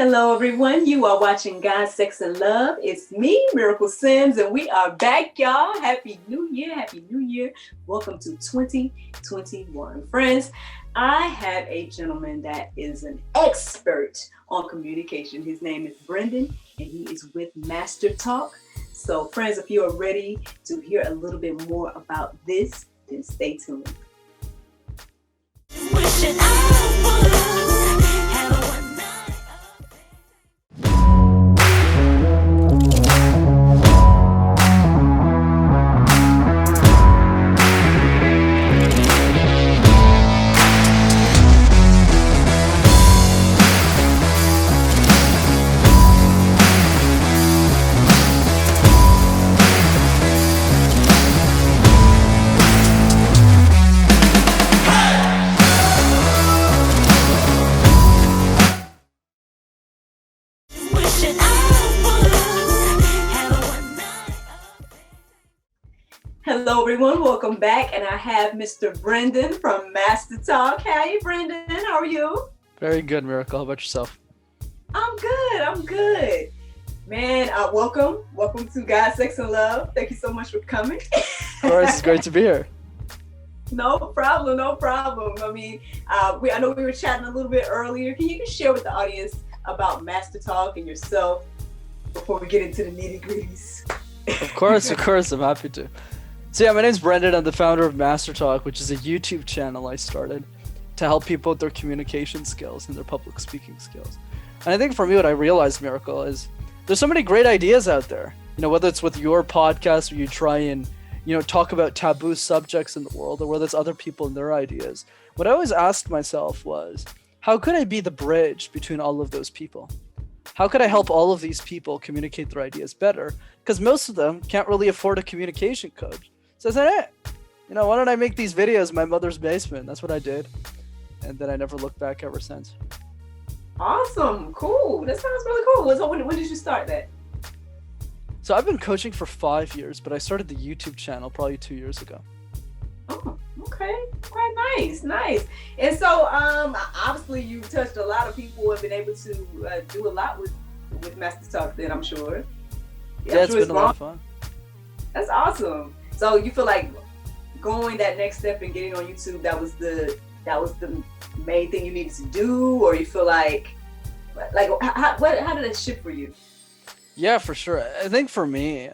Hello, everyone. You are watching God, Sex, and Love. It's me, Miracle Sims, and we are back, y'all. Happy New Year. Happy New Year. Welcome to 2021. Friends, I have a gentleman that is an expert on communication. His name is Brendan, and he is with Master Talk. So, friends, if you are ready to hear a little bit more about this, then stay tuned. Hello, everyone. Welcome back. And I have Mr. Brendan from Master Talk. Hey, Brendan. How are you? Very good, Miracle. How about yourself? I'm good. Man, welcome. Welcome to God, Sex, and Love. Thank you so much for coming. Of course, it's great to be here. No problem. I mean, I know we were chatting a little bit earlier. Can you share with the audience about Master Talk and yourself before we get into the nitty-gritties? Of course. I'm happy to. So yeah, my name's Brendan. I'm the founder of Master Talk, which is a YouTube channel I started to help people with their communication skills and their public speaking skills. And I think for me, what I realized, Miracle, is there's so many great ideas out there. You know, whether it's with your podcast where you try and, talk about taboo subjects in the world, or whether it's other people and their ideas. What I always asked myself was, how could I be the bridge between all of those people? How could I help all of these people communicate their ideas better? Because most of them can't really afford a communication coach. So I said, hey, why don't I make these videos in my mother's basement? That's what I did. And then I never looked back ever since. Awesome. Cool. That sounds really cool. So when did you start that? So I've been coaching for 5 years, but I started the YouTube channel probably 2 years ago. Oh, okay. Nice. And so, obviously you touched a lot of people and been able to do a lot with Master Talk then, I'm sure. Yeah, it's been a lot of fun. That's awesome. So you feel like going that next step and getting on YouTube, that was the main thing you needed to do, or you feel like how did that shift for you? Yeah, for sure. I think for me,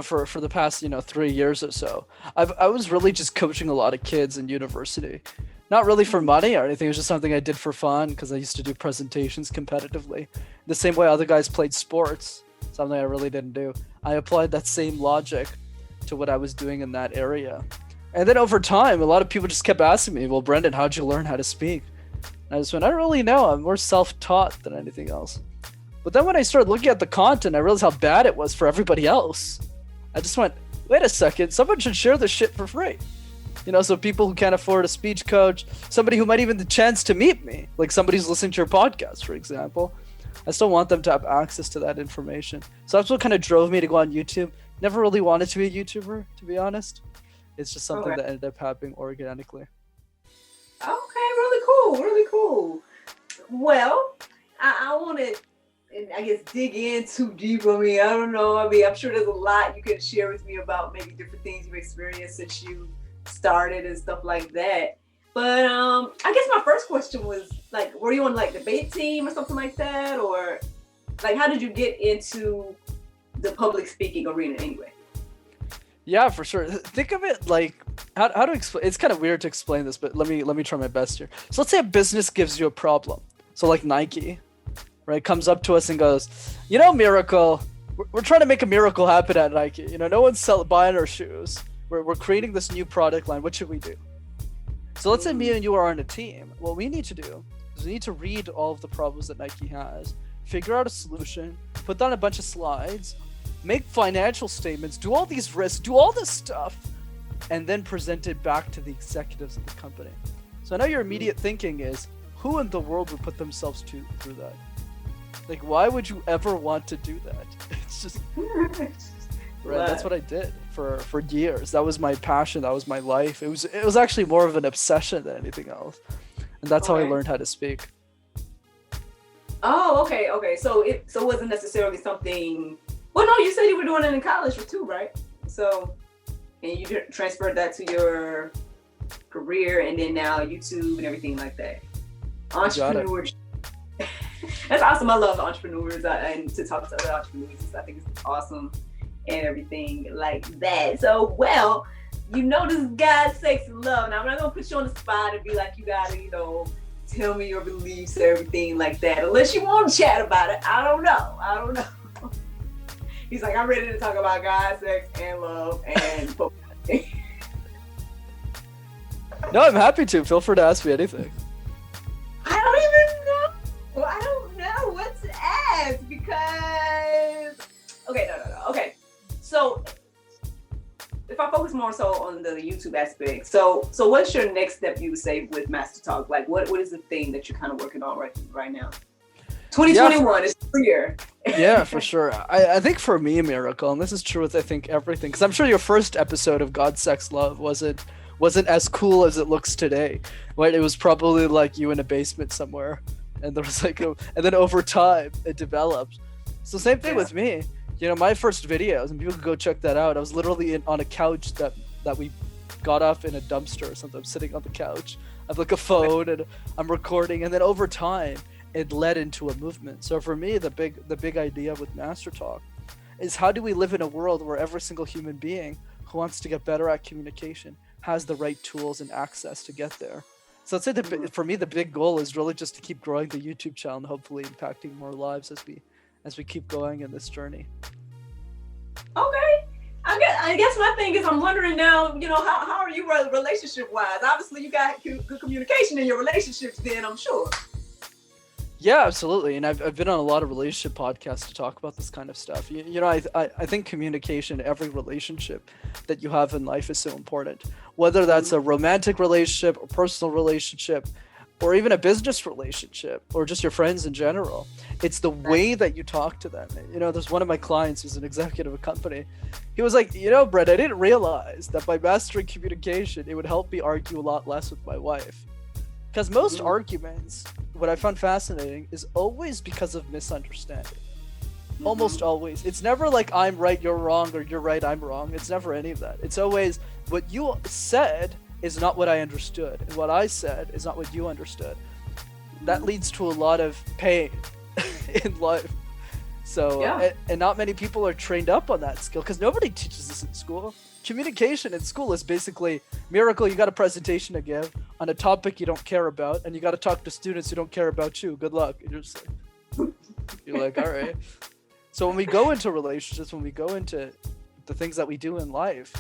for the past 3 years or so, I was really just coaching a lot of kids in university. Not really for money or anything. It was just something I did for fun because I used to do presentations competitively. The same way other guys played sports, something I really didn't do. I applied that same logic to what I was doing in that area. And then over time, a lot of people just kept asking me, well, Brendan, how'd you learn how to speak? And I just went, I don't really know. I'm more self-taught than anything else. But then when I started looking at the content, I realized how bad it was for everybody else. I just went, wait a second, someone should share this shit for free. So people who can't afford a speech coach, somebody who might even have the chance to meet me, like somebody who's listening to your podcast, for example, I still want them to have access to that information. So that's what kind of drove me to go on YouTube. Never really wanted to be a YouTuber, to be honest. It's just something that ended up happening organically. Okay, really cool. Well, I want to, I guess, dig in too deep. I don't know. I'm sure there's a lot you can share with me about maybe different things you've experienced since you started and stuff like that. But I guess my first question was, like, were you on like debate team or something like that? Or like, how did you get into the public speaking arena anyway? Yeah, for sure. Think of it like how to explain. It's kind of weird to explain this, but let me try my best here. So let's say a business gives you a problem. So like Nike, right, comes up to us and goes, Miracle, we're trying to make a miracle happen at Nike. No one's buying our shoes. We're creating this new product line. What should we do? So let's say me and you are on a team. What we need to do is we need to read all of the problems that Nike has, figure out a solution, put down a bunch of slides, make financial statements, do all these risks, do all this stuff, and then present it back to the executives of the company. So I know your immediate thinking is, who in the world would put themselves through that? Like, why would you ever want to do that? It's just... Right, that's what I did for years. That was my passion. That was my life. It was actually more of an obsession than anything else. And that's how I learned how to speak. Oh, okay, okay. So it wasn't necessarily something. Well, no, you said you were doing it in college too, right? So and you transferred that to your career, and then now YouTube and everything like that. You got it. Entrepreneur. That's awesome. I love entrepreneurs and to talk to other entrepreneurs. I think it's awesome and everything like that. So, well, this is God, sex, and love. Now, I'm not going to put you on the spot and be like, you got to, tell me your beliefs, everything like that. Unless you want to chat about it. I don't know. He's like, I'm ready to talk about God, sex, and love, and No, I'm happy to. Feel free to ask me anything. I don't even know. I don't know what to ask because. Okay, no. Okay, so if I focus more so on the YouTube aspect, so what's your next step? You would say with Master Talk, like what is the thing that you're kind of working on right now? 2021 is clear. Yeah, for sure. I think for me, Miracle, and this is true with I think everything, because I'm sure your first episode of God, Sex, Love wasn't as cool as it looks today. Right? It was probably like you in a basement somewhere, and there was and then over time it developed. So same thing with me. My first videos, and people could go check that out. I was literally on a couch that we got off in a dumpster or something. I'm sitting on the couch. I have like a phone and I'm recording, and then over time it led into a movement. So for me, the big idea with Master Talk is how do we live in a world where every single human being who wants to get better at communication has the right tools and access to get there. So I'd say for me, the big goal is really just to keep growing the YouTube channel and hopefully impacting more lives as we keep going in this journey. Okay. I guess my thing is I'm wondering now, how are you relationship wise? Obviously you got good communication in your relationships then, I'm sure. Yeah, absolutely. And I've been on a lot of relationship podcasts to talk about this kind of stuff. I think communication, every relationship that you have in life is so important, whether that's a romantic relationship, a personal relationship, or even a business relationship, or just your friends in general. It's the way that you talk to them. There's one of my clients who's an executive of a company. He was like, Brett, I didn't realize that by mastering communication, it would help me argue a lot less with my wife. Because most arguments, what I found fascinating, is always because of misunderstanding. Almost always. It's never like I'm right, you're wrong, or you're right, I'm wrong. It's never any of that. It's always what you said is not what I understood, and what I said is not what you understood. That leads to a lot of pain in life. So, and not many people are trained up on that skill because nobody teaches this in school. Communication in school is basically, Miracle, you got a presentation to give on a topic you don't care about, and you got to talk to students who don't care about you. Good luck. And you're like, all right. So when we go into relationships, when we go into the things that we do in life,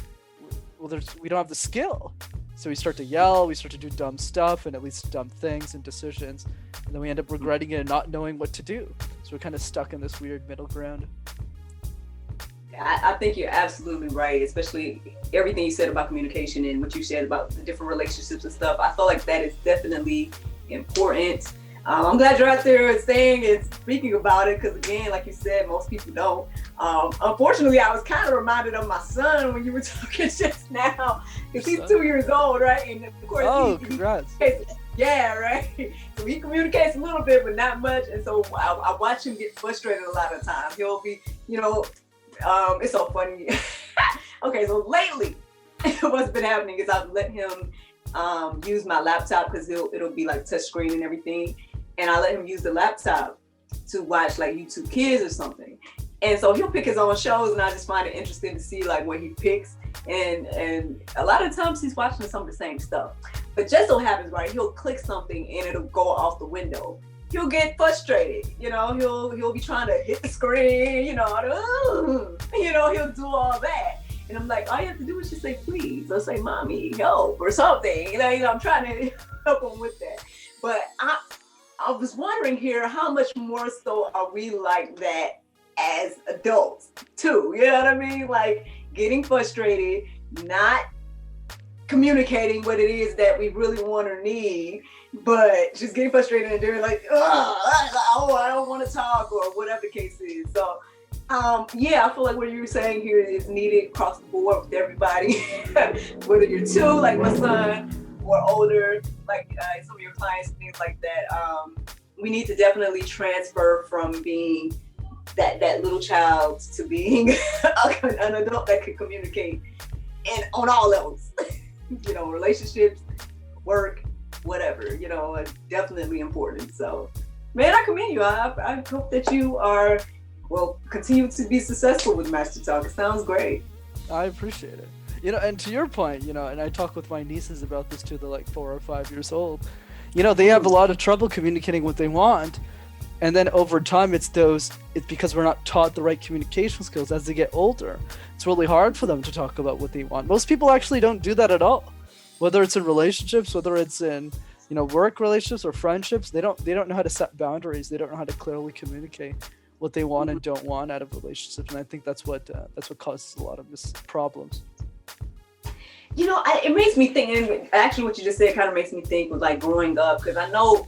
we don't have the skill. So we start to yell, we start to do dumb stuff, and at least dumb things and decisions, and then we end up regretting it and not knowing what to do. So we're kind of stuck in this weird middle ground. I think you're absolutely right, especially everything you said about communication and what you said about the different relationships and stuff. I feel like that is definitely important. I'm glad you're out there saying and speaking about it because, again, like you said, most people don't. Unfortunately, I was kind of reminded of my son when you were talking just now because he's 2 years old, right? And of course, congrats. Yeah, right. So he communicates a little bit, but not much. And so I watch him get frustrated a lot of times. He'll be, it's so funny. Okay, so lately, what's been happening is I've let him use my laptop because it'll be like touch screen and everything. And I let him use the laptop to watch like YouTube Kids or something. And so he'll pick his own shows, and I just find it interesting to see like what he picks. And a lot of times he's watching some of the same stuff. But just so happens, right, he'll click something and it'll go off the window. He'll get frustrated, he'll be trying to hit the screen, he'll do all that. And I'm like, all you have to do is just say please, or say mommy, help, or something. I'm trying to help him with that. But I was wondering here, how much more so are we like that as adults too? You know what I mean? Like getting frustrated, not communicating what it is that we really want or need, but just getting frustrated and doing like, I don't want to talk, or whatever the case is. So I feel like what you're saying here is needed across the board with everybody, whether you're two, like my son, or older, like some of your clients, things like that. we need to definitely transfer from being that little child to being an adult that can communicate and on all levels. Relationships, work, whatever. Definitely important. So, man, I commend you. I hope that you are continue to be successful with Master Talk. It sounds great. I appreciate it. And to your point, and I talk with my nieces about this too. They're like 4 or 5 years old. They have a lot of trouble communicating what they want. And then over time, it's because we're not taught the right communication skills as they get older. It's really hard for them to talk about what they want. Most people actually don't do that at all. Whether it's in relationships, whether it's in, work relationships or friendships, they don't know how to set boundaries. They don't know how to clearly communicate what they want and don't want out of relationships. And I think that's what causes a lot of this problems. It makes me think, and actually what you just said kind of makes me think of like growing up, because I know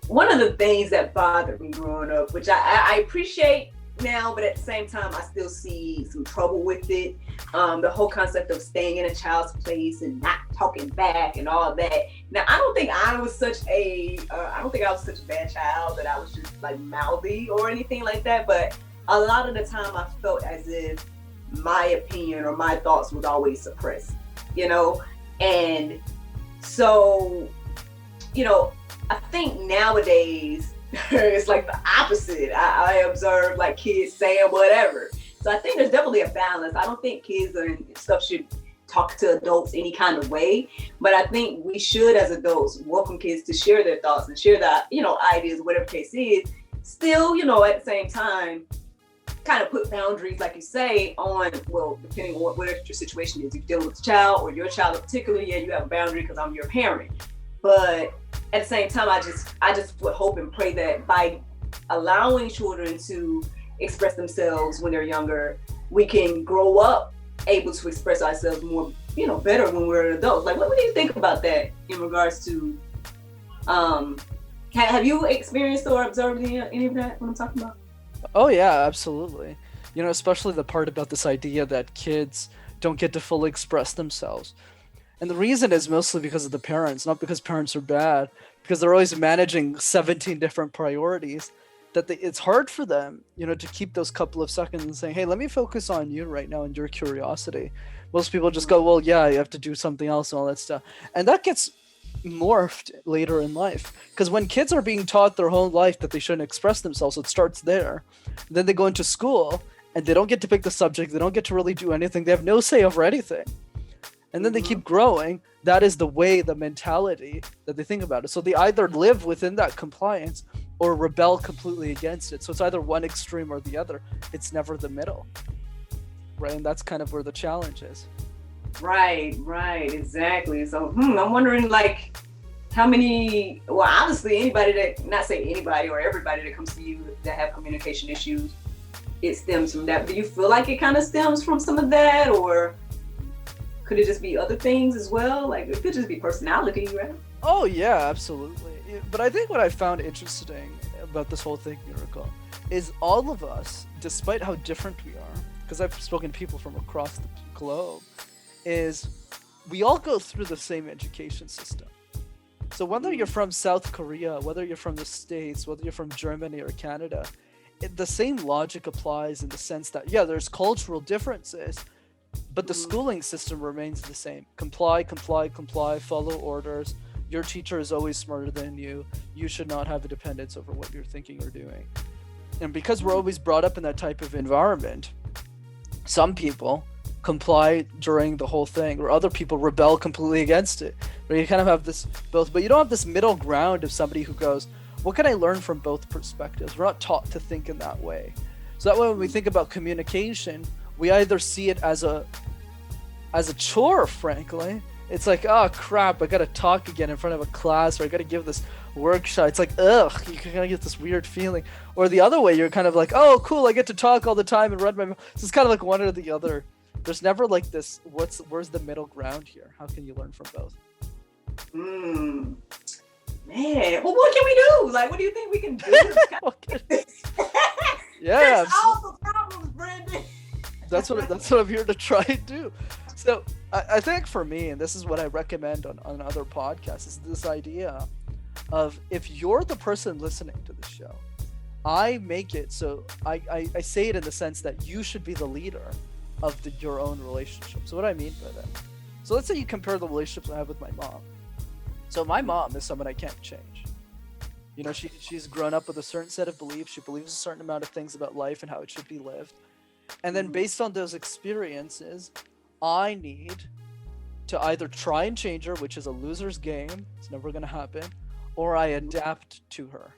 one of the things that bothered me growing up, which I appreciate now, but at the same time, I still see some trouble with it. The whole concept of staying in a child's place and not talking back and all that. Now, I don't think I was such a bad child that I was just like mouthy or anything like that. But a lot of the time, I felt as if my opinion or my thoughts was always suppressed, and so, I think nowadays it's like the opposite. I observe like kids saying whatever. So I think there's definitely a balance. I don't think kids and stuff should talk to adults any kind of way, but I think we should, as adults, welcome kids to share their thoughts and share that, ideas, whatever the case is. Still, at the same time, kind of put boundaries, like you say, on, depending on whatever your situation is. If you're dealing with a child or your child in particular, yeah, you have a boundary because I'm your parent. But at the same time, I just would hope and pray that by allowing children to express themselves when they're younger, we can grow up able to express ourselves more, better when we're adults. Like, what do you think about that in regards to, have you experienced or observed any of that, what I'm talking about? Oh yeah, absolutely. Especially the part about this idea that kids don't get to fully express themselves. And the reason is mostly because of the parents, not because parents are bad, because they're always managing 17 different priorities that it's hard for them, to keep those couple of seconds and saying, hey, let me focus on you right now and your curiosity. Most people just go, well, yeah, you have to do something else and all that stuff. And that gets morphed later in life, because when kids are being taught their whole life that they shouldn't express themselves, it starts there. Then they go into school and they don't get to pick the subject. They don't get to really do anything. They have no say over anything. And then they keep growing. That is the mentality that they think about it. So they either live within that compliance or rebel completely against it. So it's either one extreme or the other. It's never the middle. Right? And that's kind of where the challenge is. Right, exactly. So I'm wondering, like, how many, obviously not say anybody or everybody that comes to you that have communication issues, it stems from that. Do you feel like it kind of stems from some of that, or could it just be other things as well? Like, it could just be personality, right? Oh yeah, absolutely. But I think what I found interesting about this whole thing, Miracle, is all of us, despite how different we are, because I've spoken to people from across the globe, is we all go through the same education system. So whether you're from South Korea, whether you're from the States, whether you're from Germany or Canada, the same logic applies in the sense that, yeah, there's cultural differences, but the schooling system remains the same. Comply, follow orders. Your teacher is always smarter than you. You should not have a dependence over what you're thinking or doing. And because we're always brought up in that type of environment, some people comply during the whole thing, or other people rebel completely against it. Where you kind of have this both, but you don't have this middle ground of somebody who goes, what can I learn from both perspectives? We're not taught to think in that way. So that way, when we think about communication, we either see it as a chore, frankly. It's like, oh crap, I gotta talk again in front of a class, or I gotta give this workshop. It's like, ugh, you kind of get this weird feeling. Or the other way, you're kind of like, oh cool, I get to talk all the time and run my mouth. So it's kind of like one or the other. There's never like this, where's the middle ground here? How can you learn from both? Man, well, what can we do? Like, what do you think we can do? Yeah, fix all the problems, Brandon. That's what I'm here to try and do. So I think for me, and this is what I recommend on other podcasts, is this idea of if you're the person listening to the show, I make it so I say it in the sense that you should be the leader of your own relationship. So what I mean by that, so let's say you compare the relationships I have with my mom. So my mom is someone I can't change. You know, she's grown up with a certain set of beliefs. She believes a certain amount of things about life and how it should be lived. And then based on those experiences, I need to either try and change her, which is a loser's game. It's never going to happen. Or I adapt to her.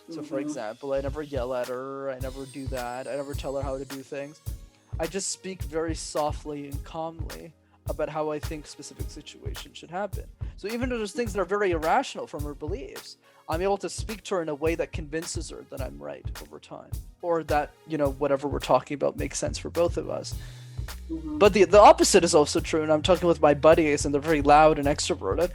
So for example, I never yell at her. I never do that. I never tell her how to do things. I just speak very softly and calmly about how I think specific situations should happen. So even though there's things that are very irrational from her beliefs, I'm able to speak to her in a way that convinces her that I'm right over time, or that, you know, whatever we're talking about makes sense for both of us. But the opposite is also true, and I'm talking with my buddies and they're very loud and extroverted.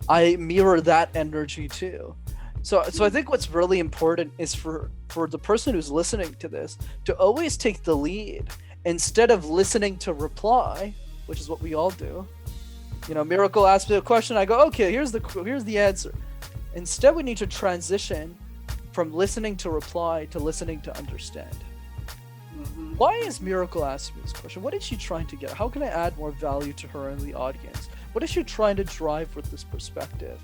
I mirror that energy too. So I think what's really important is for the person who's listening to this to always take the lead instead of listening to reply, which is what we all do. You know, Miracle asks me a question, I go, okay, here's the answer. Instead, we need to transition from listening to reply to listening to understand. Why is Miracle asking me this question? What is she trying to get? How can I add more value to her and the audience? What is she trying to drive with this perspective?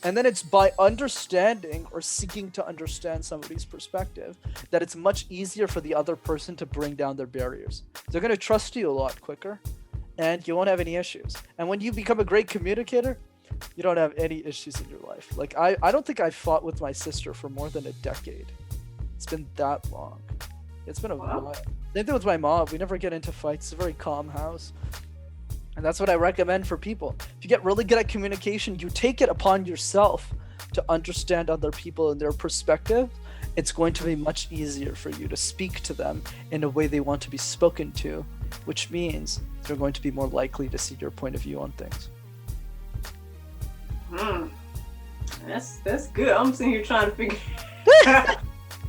And then it's by understanding or seeking to understand somebody's perspective that it's much easier for the other person to bring down their barriers. They're going to trust you a lot quicker, and you won't have any issues. And when you become a great communicator, you don't have any issues in your life. Like, I don't think I fought with my sister for more than a decade. It's been that long. It's been a while. Same thing with my mom. We never get into fights. It's a very calm house. And that's what I recommend for people. If you get really good at communication, you take it upon yourself to understand other people and their perspective. It's going to be much easier for you to speak to them in a way they want to be spoken to, which means they're going to be more likely to see your point of view on things. That's good. I'm sitting here trying to figure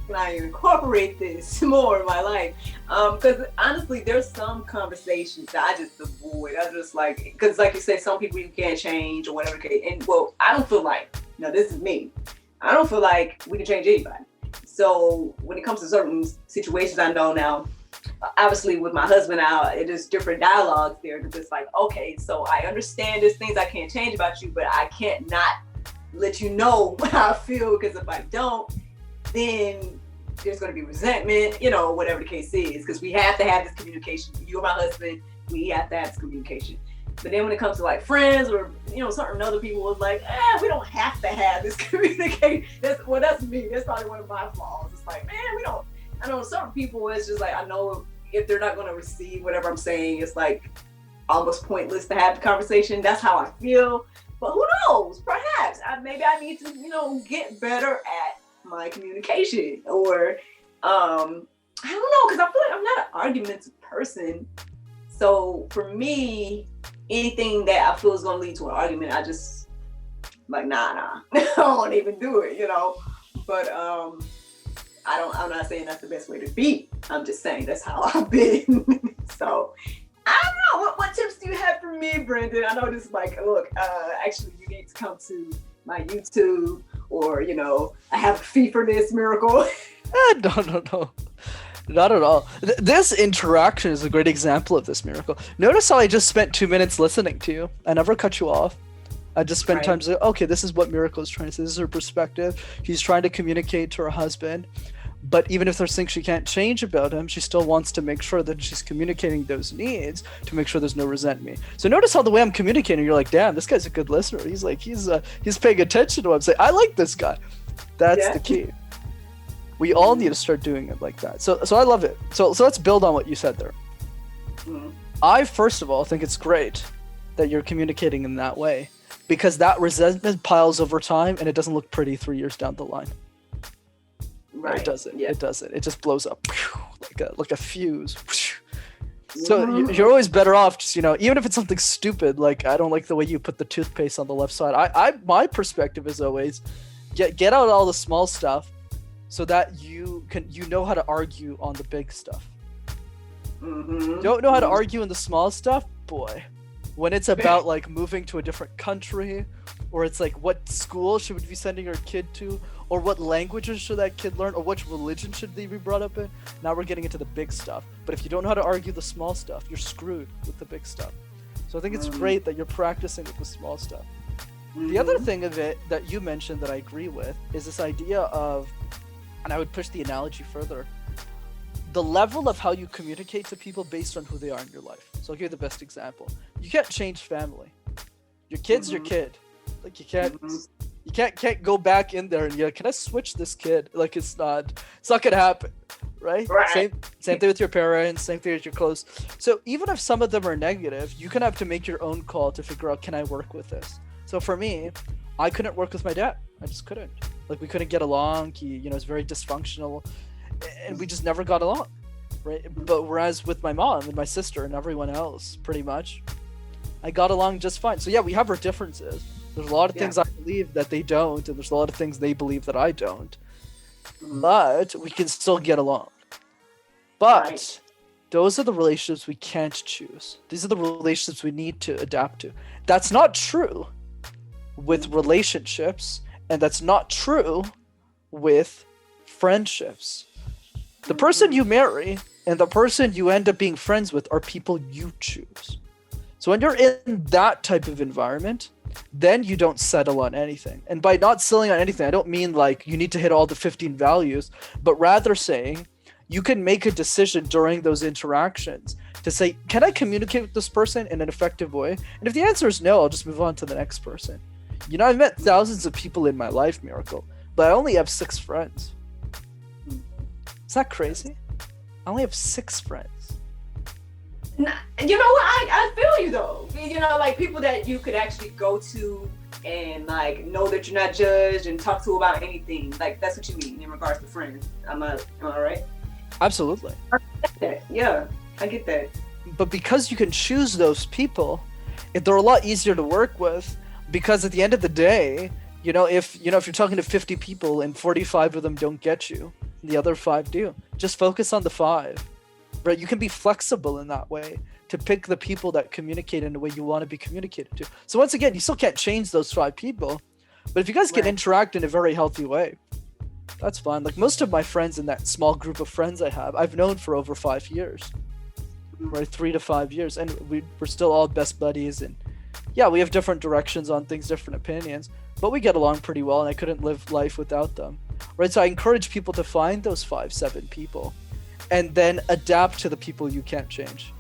can I incorporate this more in my life? Because honestly, there's some conversations that I just avoid. I just like, because like you said, some people you can't change or whatever. And well, I don't feel like, this is me. I don't feel like we can change anybody. So when it comes to certain situations, I know now, obviously with my husband out, it is different dialogues there. Because it's like, okay, so I understand there's things I can't change about you, but I can't not let you know how I feel, because if I don't, then there's going to be resentment, whatever the case is, because we have to have this communication. You and my husband, we have to have this communication. But then when it comes to like friends or, certain other people was like, we don't have to have this communication. That's me. That's probably one of my flaws. It's like, man, I know certain people, it's just like, I know if they're not going to receive whatever I'm saying, it's like almost pointless to have the conversation. That's how I feel. But who knows? Perhaps maybe I need to, get better at my communication, or I don't know, because I feel like I'm not an argumentative person. So for me, anything that I feel is going to lead to an argument, I just like, nah, I won't even do it, But I'm not saying that's the best way to be. I'm just saying that's how I've been. So I don't know. What tips do you have for me, Brendan? I know this is like, look, actually you need to come to my YouTube, or I have a fee for this, Miracle. No, not at all. This interaction is a great example of this, Miracle. Notice how I just spent 2 minutes listening to you. I never cut you off. I just spent time to say, okay, this is what Miracle is trying to say. This is her perspective. She's trying to communicate to her husband, but even if there's things she can't change about him, she still wants to make sure that she's communicating those needs to make sure there's no resentment. So notice how the way I'm communicating, you're like, damn, this guy's a good listener. He's like, he's paying attention to what I'm saying. I like this guy. That's the key. We all need to start doing it like that. So I love it. So let's build on what you said there. I, first of all, think it's great that you're communicating in that way, because that resentment piles over time and it doesn't look pretty 3 years down the line. Right. It doesn't. Yeah. It doesn't. It just blows up like a fuse. So you're always better off just, even if it's something stupid, like I don't like the way you put the toothpaste on the left side. My perspective is always get out all the small stuff so that you know how to argue on the big stuff. Don't know how to argue in the small stuff, boy. when it's about like moving to a different country, or it's like what school should we be sending our kid to, or what languages should that kid learn, or which religion should they be brought up in. Now we're getting into the big stuff. But if you don't know how to argue the small stuff, you're screwed with the big stuff. So I think it's great that you're practicing with the small stuff. The other thing of it that you mentioned that I agree with is this idea of, and I would push the analogy further, the level of how you communicate to people based on who they are in your life. So I'll give you the best example. You can't change family. Your kid's your kid. Like you can't go back in there and can I switch this kid? Like it's not gonna happen, right? Same thing with your parents, same thing with your close. So even if some of them are negative, you can have to make your own call to figure out, can I work with this? So for me, I couldn't work with my dad. I just couldn't. Like we couldn't get along. He, was very dysfunctional, and we just never got along, right? But whereas with my mom and my sister and everyone else, pretty much, I got along just fine. So yeah, we have our differences. There's a lot of things I believe that they don't, and there's a lot of things they believe that I don't. But we can still get along. But those are the relationships we can't choose. These are the relationships we need to adapt to. That's not true with relationships, and that's not true with friendships. The person you marry and the person you end up being friends with are people you choose. So when you're in that type of environment, then you don't settle on anything. And by not settling on anything, I don't mean like you need to hit all the 15 values, but rather saying you can make a decision during those interactions to say, can I communicate with this person in an effective way? And if the answer is no, I'll just move on to the next person. I've met thousands of people in my life, Miracle, but I only have 6 friends. Is that crazy? I only have 6 friends. You know what? I feel you though. Like people that you could actually go to and like know that you're not judged and talk to about anything. Like that's what you mean in regards to friends. Am I right? Absolutely. Yeah, I get that. But because you can choose those people, they're a lot easier to work with. Because at the end of the day, if you're talking to 50 people and 45 of them don't get you, the other 5 do. Just focus on the 5. Right? You can be flexible in that way to pick the people that communicate in the way you want to be communicated to. So once again, you still can't change those 5 people, but if you guys can interact in a very healthy way, that's fine. Like most of my friends in that small group of friends I have, I've known for over 5 years, right? 3 to 5 years, and we're still all best buddies. And yeah, we have different directions on things, different opinions, but we get along pretty well, and I couldn't live life without them, right? So I encourage people to find those 5, 7 people and then adapt to the people you can't change.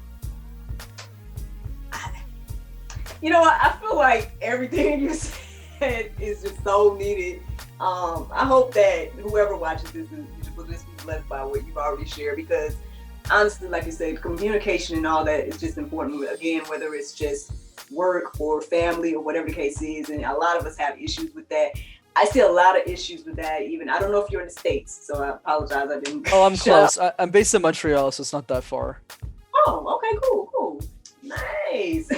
I feel like everything you said is just so needed. I hope that whoever watches this will just be blessed by what you've already shared, because honestly, like you said, communication and all that is just important. Again, whether it's just work or family or whatever the case is, and a lot of us have issues with that. I see a lot of issues with that. Even I don't know if you're in the States, so I apologize. I didn't. Oh, I'm close. I'm based in Montreal, so it's not that far. Oh, okay, cool, nice.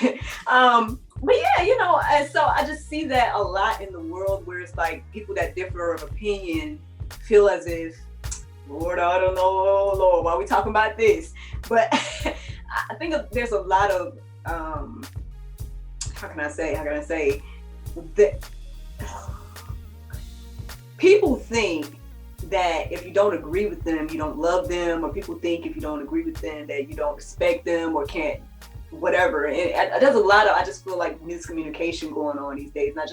But yeah, and so I just see that a lot in the world, where it's like people that differ of opinion feel as if, Lord, I don't know, oh Lord, why are we talking about this? But I think there's a lot of how can I say that people think that if you don't agree with them, you don't love them, or people think if you don't agree with them that you don't respect them or can't whatever. And there's a lot of, I just feel like miscommunication going on these days. And I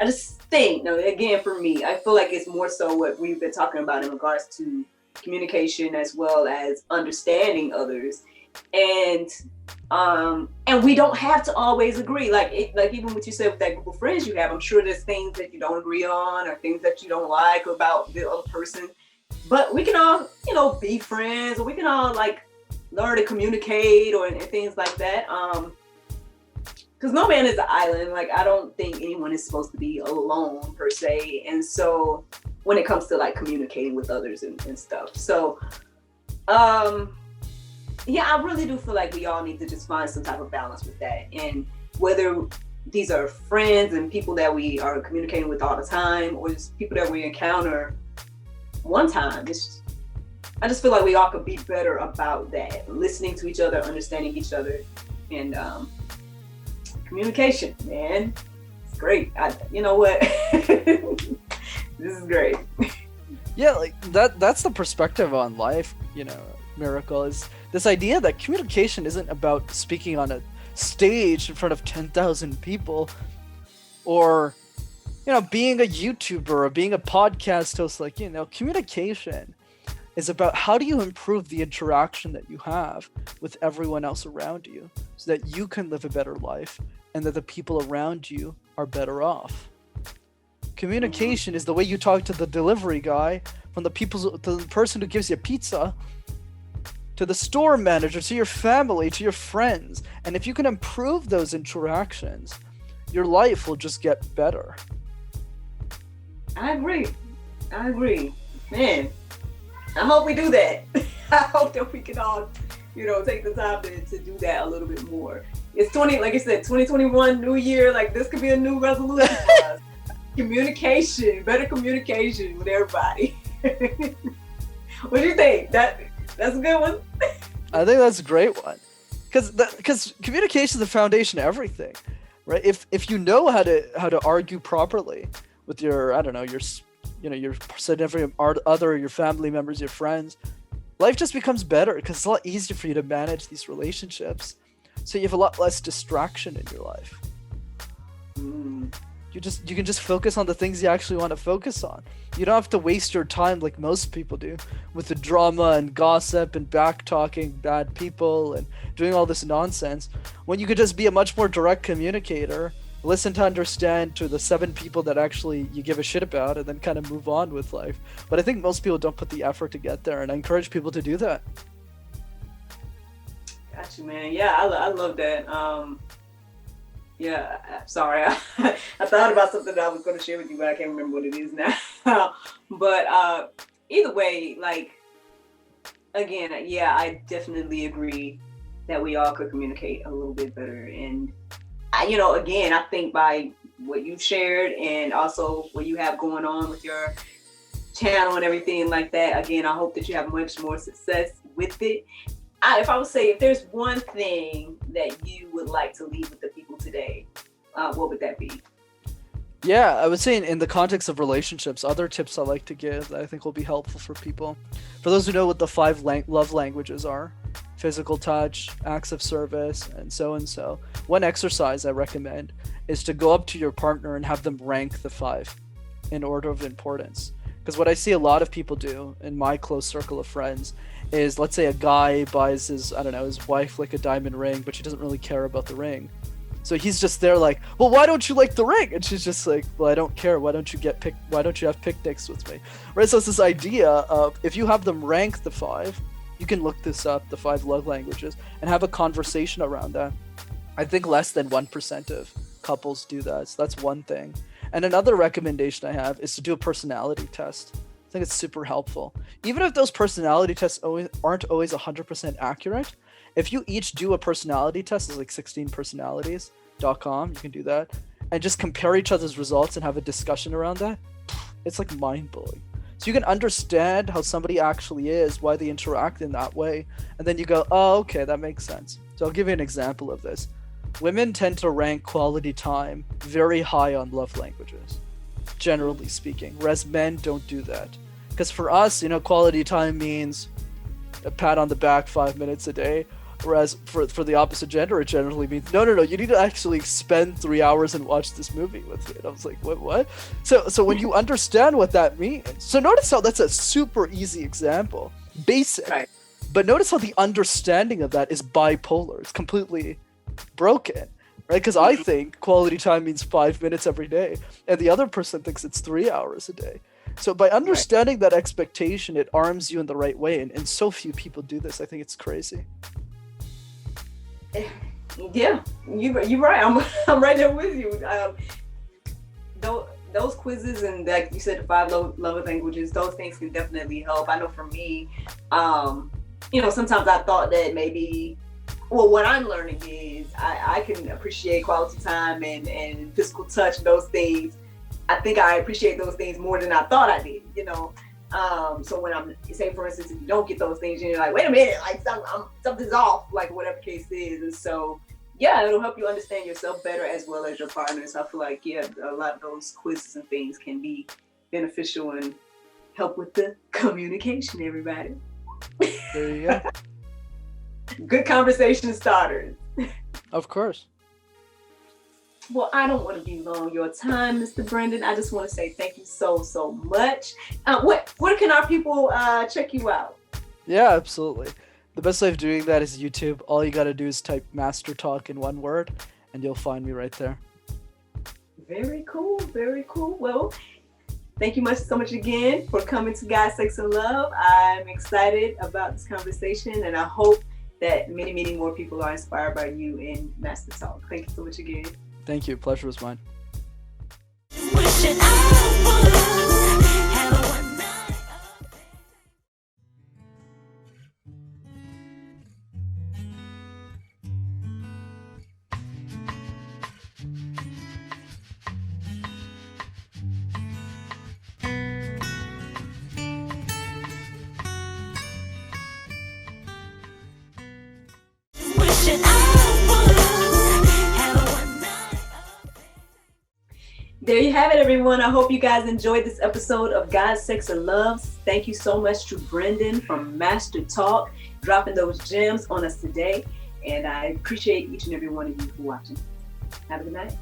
just think, again, for me, I feel like it's more so what we've been talking about in regards to communication as well as understanding others. And we don't have to always agree. Like even what you said with that group of friends you have, I'm sure there's things that you don't agree on or things that you don't like about the other person. But we can all, be friends, or we can all like learn to communicate and things like that. Because no man is an island. Like I don't think anyone is supposed to be alone per se. And so when it comes to like communicating with others and stuff. So yeah, I really do feel like we all need to just find some type of balance with that. And whether these are friends and people that we are communicating with all the time, or just people that we encounter one time, I just feel like we all could be better about that, listening to each other, understanding each other, and Communication, man. It's great. You know what? This is great. Yeah, like that's the perspective on life, Miracle, is this idea that communication isn't about speaking on a stage in front of 10,000 people, or being a YouTuber or being a podcast host. Like, communication is about how do you improve the interaction that you have with everyone else around you so that you can live a better life and that the people around you are better off. Communication is the way you talk to the delivery guy, from to the person who gives you pizza, to the store manager, to your family, to your friends. And if you can improve those interactions, your life will just get better. I agree. Man, I hope we do that. I hope that we can all, take the time to do that a little bit more. It's like I said, 2021, new year. Like, this could be a new resolution for us. Communication, better communication with everybody. What do you think? That's a good one. I think that's a great one, because communication is the foundation of everything, right? If you know how to argue properly with your your significant other, your family members, your friends, life just becomes better because it's a lot easier for you to manage these relationships. So you have a lot less distraction in your life. You can just focus on the things you actually want to focus on. You don't have to waste your time like most people do with the drama and gossip and back talking bad people and doing all this nonsense, when you could just be a much more direct communicator, listen to understand to the 7 people that actually you give a shit about, and then kind of move on with life. But I think most people don't put the effort to get there, and I encourage people to do that. Got you, man. Yeah, I love that. Yeah, sorry. I thought about something that I was going to share with you, but I can't remember what it is now. But either way, like, again, yeah, I definitely agree that we all could communicate a little bit better. And, again, I think by what you've shared and also what you have going on with your channel and everything like that, again, I hope that you have much more success with it. If I would say, if there's one thing that you would like to leave with the people today, what would that be? Yeah, I would say in the context of relationships, other tips I like to give that I think will be helpful for people. For those who know what the 5 love languages are: physical touch, acts of service, and so. One exercise I recommend is to go up to your partner and have them rank the 5 in order of importance. Because what I see a lot of people do in my close circle of friends is, let's say a guy buys his wife like a diamond ring, but she doesn't really care about the ring. So he's just there like, well, why don't you like the ring? And she's just like, well, I don't care. Why don't you have picnics with me? Right? So it's this idea of, if you have them rank the 5, you can look this up, the 5 love languages, and have a conversation around that. I think less than 1% of couples do that. So that's one thing. And another recommendation I have is to do a personality test. I think it's super helpful. Even if those personality tests aren't always 100% accurate, if you each do a personality test, it's like 16personalities.com, you can do that, and just compare each other's results and have a discussion around that, it's like mind-blowing. So you can understand how somebody actually is, why they interact in that way, and then you go, oh, okay, that makes sense. So I'll give you an example of this. Women tend to rank quality time very high on love languages, generally speaking, whereas men don't do that. Because for us, quality time means a pat on the back 5 minutes a day, whereas for the opposite gender, it generally means, no, you need to actually spend 3 hours and watch this movie with me. And I was like, what? So when you understand what that means, so notice how that's a super easy example, basic, right? But notice how the understanding of that is bipolar. It's completely broken, right? Because I think quality time means 5 minutes every day, and the other person thinks it's 3 hours a day. So by understanding that expectation, it arms you in the right way, and so few people do this. I think it's crazy. Yeah, you're right. I'm right there with you. Those quizzes and, like you said, the 5 love languages, those things can definitely help. I know for me, sometimes I thought that maybe, well, what I'm learning is I can appreciate quality time and physical touch and those things. I think I appreciate those things more than I thought I did, So when I'm, say for instance, if you don't get those things, you're like, wait a minute, like something's off, like whatever case is. And so yeah, it'll help you understand yourself better as well as your partner. So I feel like, yeah, a lot of those quizzes and things can be beneficial and help with the communication, everybody. There you go. Good conversation starters. Of course. Well, I don't want to be long your time, Mr. Brendan. I just want to say thank you so much. Where can our people check you out? Yeah, absolutely. The best way of doing that is YouTube. All you gotta do is type Master Talk in one word, and you'll find me right there. Very cool, very cool. Well, thank you so much again for coming to God, Sex, and Love. I'm excited about this conversation, and I hope that many more people are inspired by you in Master Talk. Thank you so much again. Thank you. Pleasure was mine. There you have it, everyone. I hope you guys enjoyed this episode of God, Sex, and Love. Thank you so much to Brendan from Master Talk, dropping those gems on us today. And I appreciate each and every one of you for watching. Have a good night.